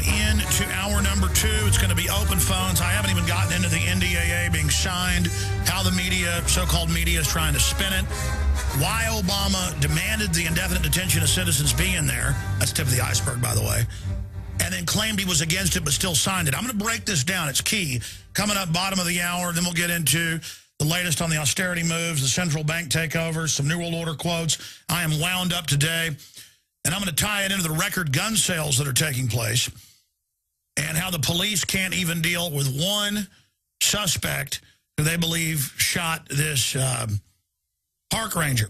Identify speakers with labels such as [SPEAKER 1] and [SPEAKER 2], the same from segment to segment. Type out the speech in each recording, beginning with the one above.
[SPEAKER 1] into hour number 2. It's going to be open phones. I haven't even gotten into the NDAA being signed, how the media, so-called media, is trying to spin it, why Obama demanded the indefinite detention of citizens be in there. That's tip of the iceberg, by the way. And then claimed he was against it but still signed it. I'm going to break this down. It's key. Coming up bottom of the hour, then we'll get into the latest on the austerity moves, the central bank takeovers, some New World Order quotes. I am wound up today. And I'm going to tie it into the record gun sales that are taking place and how the police can't even deal with one suspect who they believe shot this park ranger.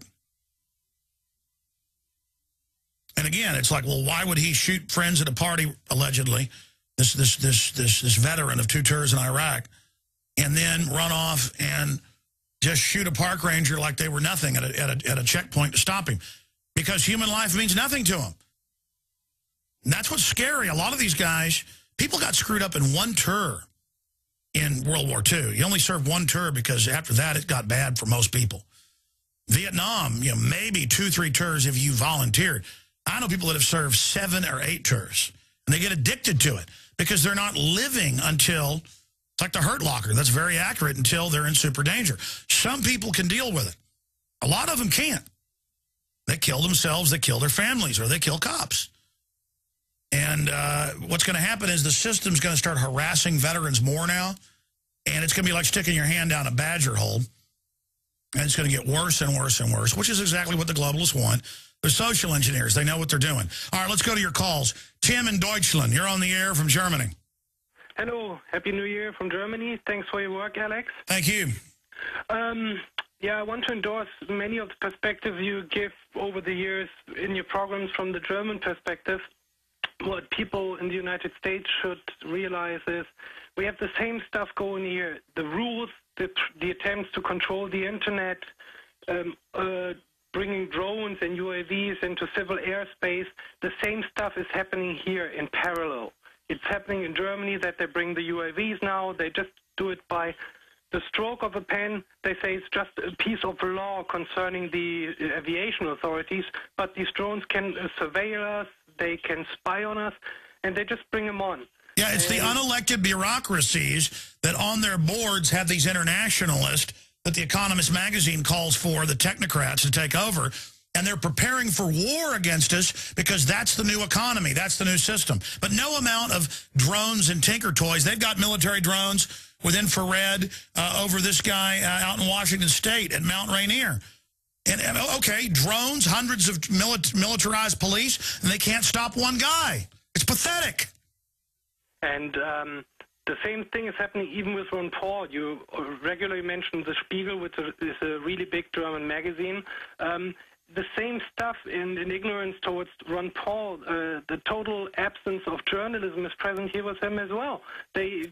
[SPEAKER 1] And again, it's like, well, why would he shoot friends at a party, allegedly, this veteran of 2 tours in Iraq, and then run off and just shoot a park ranger like they were nothing at a checkpoint to stop him? Because human life means nothing to him. And that's what's scary. A lot of these guys, people got screwed up in 1 tour in World War II. You only served 1 tour because after that it got bad for most people. Vietnam, you know, maybe 2, 3 tours if you volunteered. I know people that have served 7 or 8 tours, and they get addicted to it because they're not living until, it's like the Hurt Locker, that's very accurate, until they're in super danger. Some people can deal with it. A lot of them can't. They kill themselves, they kill their families, or they kill cops. And what's going to happen is the system's going to start harassing veterans more now, and it's going to be like sticking your hand down a badger hole, and it's going to get worse and worse and worse, which is exactly what the globalists want. They're social engineers. They know what they're doing. All right, let's go to your calls. Tim in Deutschland, you're on the air from Germany.
[SPEAKER 2] Hello. Happy New Year from Germany. Thanks for your work, Alex.
[SPEAKER 1] Thank you.
[SPEAKER 2] Yeah, I want to endorse many of the perspectives you give over the years in your programs from the German perspective. What people in the United States should realize is we have the same stuff going here. The rules, the attempts to control the internet, bringing drones and UAVs into civil airspace, the same stuff is happening here in parallel. It's happening in Germany that they bring the UAVs now. They just do it by the stroke of a pen. They say it's just a piece of law concerning the aviation authorities, but these drones can surveil us, they can spy on us, and they just bring them on.
[SPEAKER 1] Yeah, it's the unelected bureaucracies that on their boards have these internationalists that The Economist magazine calls for the technocrats to take over, and they're preparing for war against us because that's the new economy, that's the new system. But no amount of drones and tinker toys. They've got military drones with infrared over this guy out in Washington State at Mount Rainier. And okay, drones, hundreds of militarized police, and they can't stop one guy. It's pathetic.
[SPEAKER 2] And the same thing is happening even with Ron Paul. You regularly mention The Spiegel, which is a really big German magazine. The same stuff in ignorance towards Ron Paul, the total absence of journalism is present here with him as well. They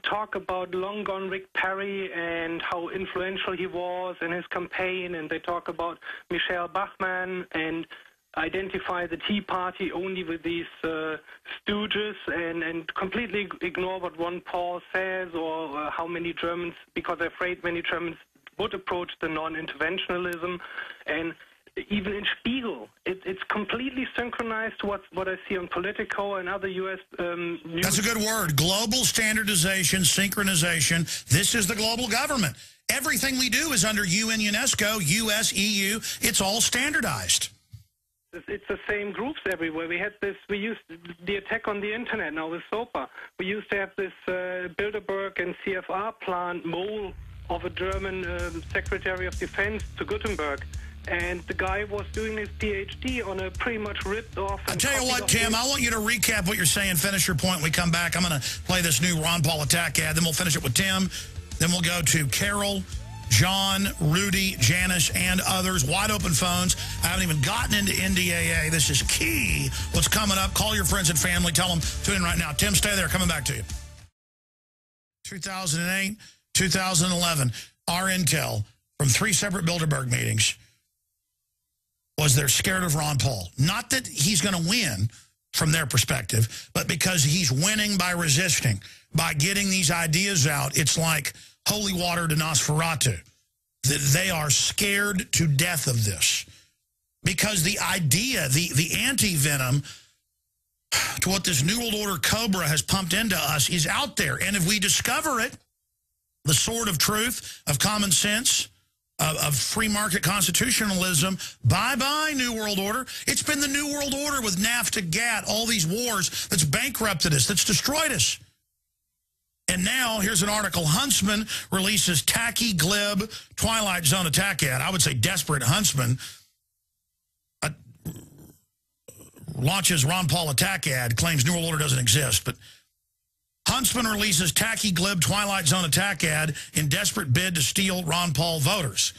[SPEAKER 2] talk about long gone Rick Perry and how influential he was in his campaign, and they talk about Michelle Bachmann and identify the Tea Party only with these stooges and completely ignore what Ron Paul says or how many Germans, because they're afraid many Germans would approach the non-interventionalism. And even in Spiegel, it's completely synchronized to what I see on Politico and other U.S. news.
[SPEAKER 1] That's a good word. Global standardization, synchronization. This is the global government. Everything we do is under UN, UNESCO, US, EU. It's all standardized.
[SPEAKER 2] It's the same groups everywhere. We used the attack on the internet now with SOPA. We used to have this Bilderberg and CFR plant mole of a German Secretary of Defense to Gutenberg. And the guy was doing his PhD on a pretty much ripped off...
[SPEAKER 1] I'll tell you what, Tim, I want you to recap what you're saying, finish your point when we come back. I'm going to play this new Ron Paul attack ad, then we'll finish it with Tim. Then we'll go to Carol, John, Rudy, Janice, and others. Wide open phones. I haven't even gotten into NDAA. This is key. What's coming up? Call your friends and family. Tell them, tune in right now. Tim, stay there. Coming back to you. 2008, 2011, our intel from 3 separate Bilderberg meetings was they're scared of Ron Paul. Not that he's going to win from their perspective, but because he's winning by resisting, by getting these ideas out. It's like holy water to Nosferatu. That they are scared to death of this. Because the idea, the anti-venom, to what this New World Order Cobra has pumped into us is out there. And if we discover it, the sword of truth, of common sense, of free market constitutionalism, bye-bye, New World Order. It's been the New World Order with NAFTA, GATT, all these wars that's bankrupted us, that's destroyed us. And now, here's an article. Huntsman releases tacky, glib, Twilight Zone attack ad. I would say desperate Huntsman launches Ron Paul attack ad, claims New World Order doesn't exist. But Huntsman releases tacky, glib, Twilight Zone attack ad in desperate bid to steal Ron Paul voters.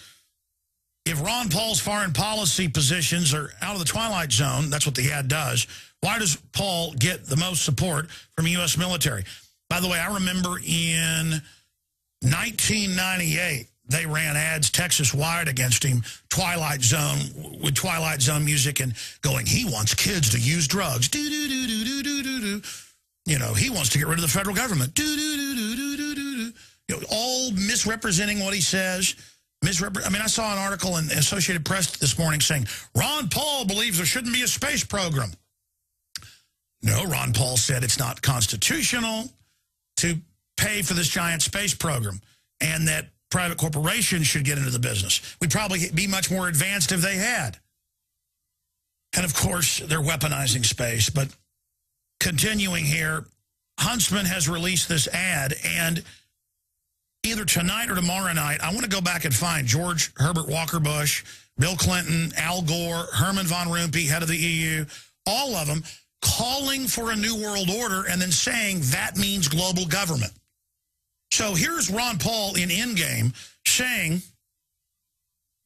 [SPEAKER 1] If Ron Paul's foreign policy positions are out of the Twilight Zone, that's what the ad does, why does Paul get the most support from U.S. military? By the way, I remember in 1998, they ran ads Texas-wide against him, Twilight Zone, with Twilight Zone music and going, he wants kids to use drugs. Do-do-do-do-do-do-do. You know, he wants to get rid of the federal government. Do-do-do-do-do-do-do. You know, all misrepresenting what he says. I mean, I saw an article in the Associated Press this morning saying, Ron Paul believes there shouldn't be a space program. No, Ron Paul said it's not constitutional to pay for this giant space program and that private corporations should get into the business. We'd probably be much more advanced if they had. And, of course, they're weaponizing space. But continuing here, Huntsman has released this ad, and either tonight or tomorrow night, I want to go back and find George Herbert Walker Bush, Bill Clinton, Al Gore, Herman von Rompuy, head of the EU, all of them, calling for a new world order and then saying that means global government. So here's Ron Paul in Endgame saying,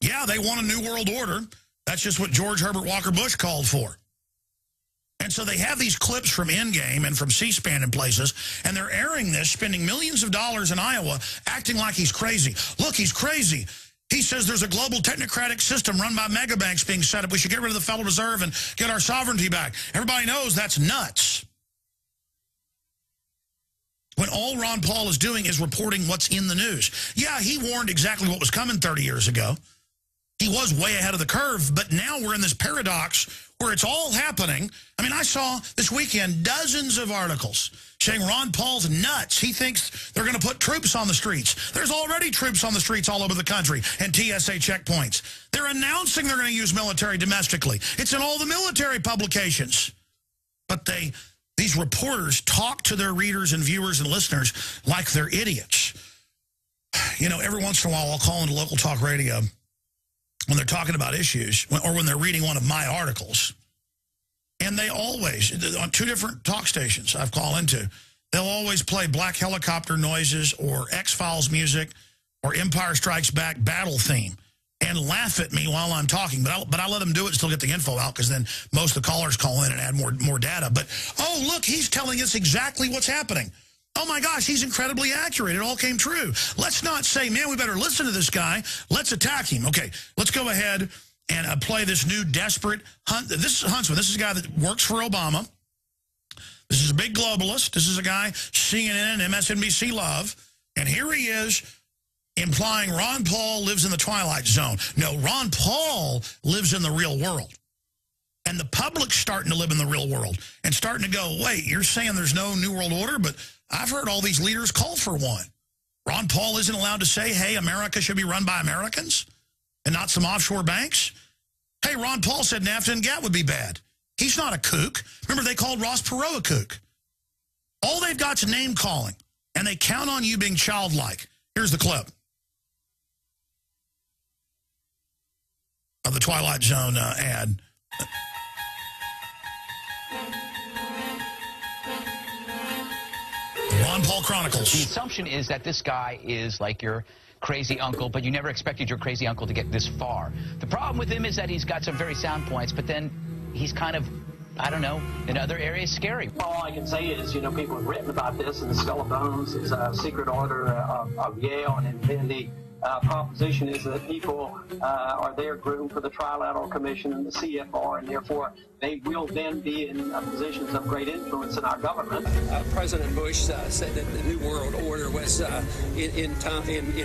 [SPEAKER 1] yeah, they want a new world order. That's just what George Herbert Walker Bush called for. And so they have these clips from Endgame and from C-SPAN and places, and they're airing this, spending millions of dollars in Iowa, acting like he's crazy. Look, he's crazy. He says there's a global technocratic system run by megabanks being set up. We should get rid of the Federal Reserve and get our sovereignty back. Everybody knows that's nuts. When all Ron Paul is doing is reporting what's in the news. Yeah, he warned exactly what was coming 30 years ago. He was way ahead of the curve, but now we're in this paradox where it's all happening. I mean, I saw this weekend dozens of articles saying Ron Paul's nuts. He thinks they're going to put troops on the streets. There's already troops on the streets all over the country and TSA checkpoints. They're announcing they're going to use military domestically. It's in all the military publications. But these reporters talk to their readers and viewers and listeners like they're idiots. You know, every once in a while I'll call into local talk radio when they're talking about issues or when they're reading one of my articles. And they always, on 2 different talk stations I've called into, they'll always play Black Helicopter noises or X-Files music or Empire Strikes Back battle theme and laugh at me while I'm talking. But I let them do it and still get the info out because then most of the callers call in and add more data. But, oh, look, he's telling us exactly what's happening. Oh, my gosh, he's incredibly accurate. It all came true. Let's not say, man, we better listen to this guy. Let's attack him. Okay, let's go ahead and play this new desperate This is Huntsman. This is a guy that works for Obama. This is a big globalist. This is a guy CNN and MSNBC love. And here he is implying Ron Paul lives in the Twilight Zone. No, Ron Paul lives in the real world. And the public's starting to live in the real world and starting to go, wait, you're saying there's no new world order? But I've heard all these leaders call for one. Ron Paul isn't allowed to say, hey, America should be run by Americans and not some offshore banks. Hey, Ron Paul said NAFTA and GATT would be bad. He's not a kook. Remember, they called Ross Perot a kook. All they've got is name calling, and they count on you being childlike. Here's the clip of the Twilight Zone ad. Ron Paul Chronicles.
[SPEAKER 3] The assumption is that this guy is like your crazy uncle, but you never expected your crazy uncle to get this far. The problem with him is that he's got some very sound points, but then he's kind of, I don't know, in other areas scary.
[SPEAKER 4] All I can say is, you know, people have written about this, and the Skull and Bones is a secret order of Yale and Infinity. proposition is that people are there groomed for the Trilateral Commission and the CFR, and therefore they will then be in positions of great influence in our government.
[SPEAKER 5] President Bush said that the New World Order was in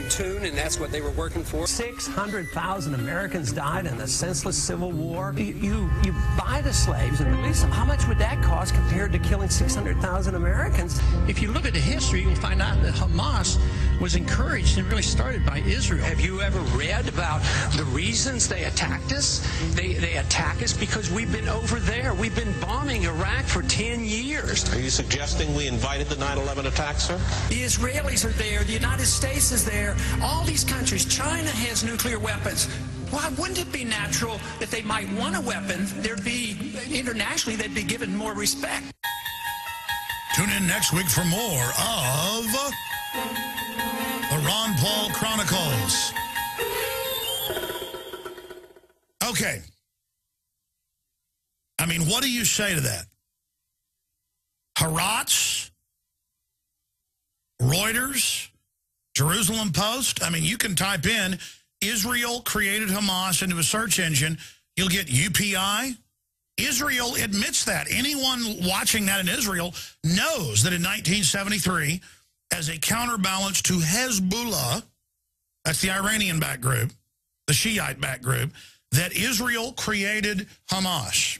[SPEAKER 5] tune, and that's what they were working for.
[SPEAKER 6] 600,000 Americans died in a senseless civil war. You buy the slaves and release them. How much would that cost compared to killing 600,000 Americans?
[SPEAKER 7] If you look at the history, you'll find out that Hamas was encouraged and really started by Israel.
[SPEAKER 5] Have you ever read about the reasons they attacked us? They attack us because we've been over there. We've been bombing Iraq for 10 years.
[SPEAKER 8] Are you suggesting we invited the 9/11 attacks, sir?
[SPEAKER 7] The Israelis are there. The United States is there. All these countries. China has nuclear weapons. Why wouldn't it be natural that they might want a weapon? There'd be, internationally, they'd be given more respect.
[SPEAKER 1] Tune in next week for more of the Ron Paul Chronicles. Okay. I mean, what do you say to that? Haaretz, Reuters, Jerusalem Post. I mean, you can type in Israel created Hamas into a search engine. You'll get UPI. Israel admits that. Anyone watching that in Israel knows that in 1973, as a counterbalance to Hezbollah, that's the Iranian-backed group, the Shiite-backed group, that Israel created Hamas.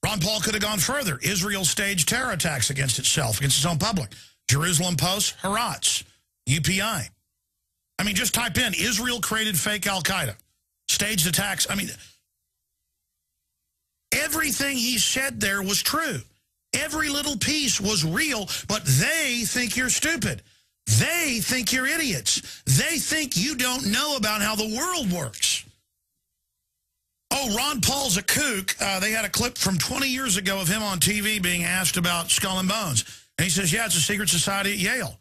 [SPEAKER 1] Ron Paul could have gone further. Israel staged terror attacks against itself, against its own public. Jerusalem Post, Haaretz, UPI. I mean, just type in, Israel created fake al-Qaeda, staged attacks. I mean, everything he said there was true. Every little piece was real, but they think you're stupid. They think you're idiots. They think you don't know about how the world works. Oh, Ron Paul's a kook. They had a clip from 20 years ago of him on TV being asked about Skull and Bones. And he says, yeah, it's a secret society at Yale.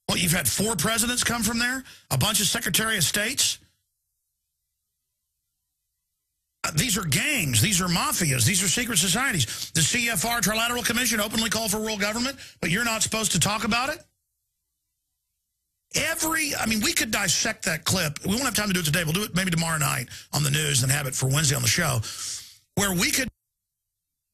[SPEAKER 1] Well, you've had 4 presidents come from there, a bunch of Secretary of States. These are gangs. These are mafias. These are secret societies. The CFR, Trilateral Commission, openly call for world government, but you're not supposed to talk about it? I mean, we could dissect that clip. We won't have time to do it today. We'll do it maybe tomorrow night on the news and have it for Wednesday on the show, where we could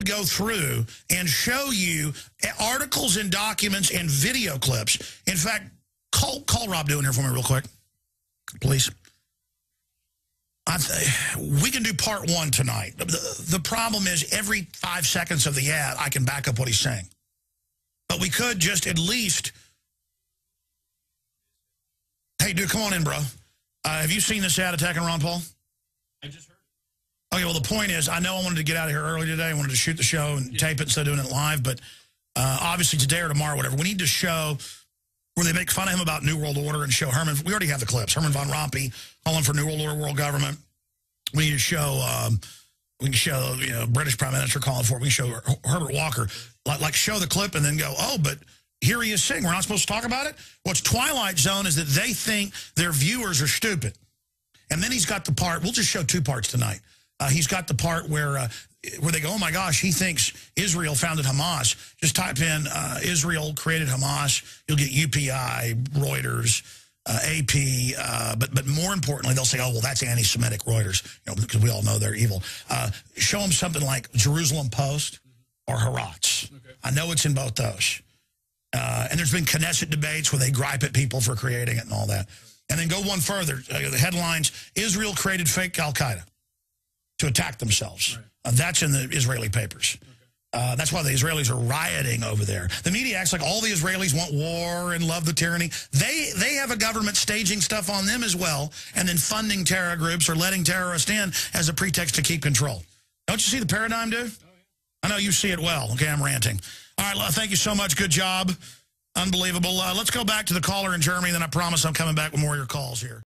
[SPEAKER 1] go through and show you articles and documents and video clips. In fact, call Rob Doing here for me real quick, please. We can do part 1 tonight. The problem is every 5 seconds of the ad, I can back up what he's saying. But we could just at least... Hey, dude, come on in, bro. Have you seen this ad attacking Ron Paul?
[SPEAKER 9] I just heard.
[SPEAKER 1] Okay, well, the point is, I know I wanted to get out of here early today. I wanted to shoot the show and tape it instead of doing it live. But obviously today or tomorrow, whatever, we need to show where they make fun of him about New World Order and show Herman. We already have the clips. Herman von Rompuy calling for New World Order, world government. We need to show, British Prime Minister calling for it. We can show Herbert Walker. Like show the clip and then go, oh, but here he is saying we're not supposed to talk about it? What's Twilight Zone is that they think their viewers are stupid. And then he's got the part, we'll just show 2 parts tonight. He's got the part where they go, oh my gosh, he thinks Israel founded Hamas. Just type in Israel created Hamas. You'll get UPI, Reuters, AP, but more importantly, they'll say, oh, well, that's anti-Semitic Reuters, because we all know they're evil. Show them something like Jerusalem Post or Haaretz. Okay. I know it's in both those. And there's been Knesset debates where they gripe at people for creating it and all that. And then go one further. The headlines, Israel created fake al-Qaeda to attack themselves. Right. That's in the Israeli papers. Okay. That's why the Israelis are rioting over there. The media acts like all the Israelis want war and love the tyranny. They have a government staging stuff on them as well and then funding terror groups or letting terrorists in as a pretext to keep control. Don't you see the paradigm, dude? Oh, yeah. I know you see it well. Okay, I'm ranting. All right, thank you so much. Good job. Unbelievable. Let's go back to the caller in Germany, then I promise I'm coming back with more of your calls here.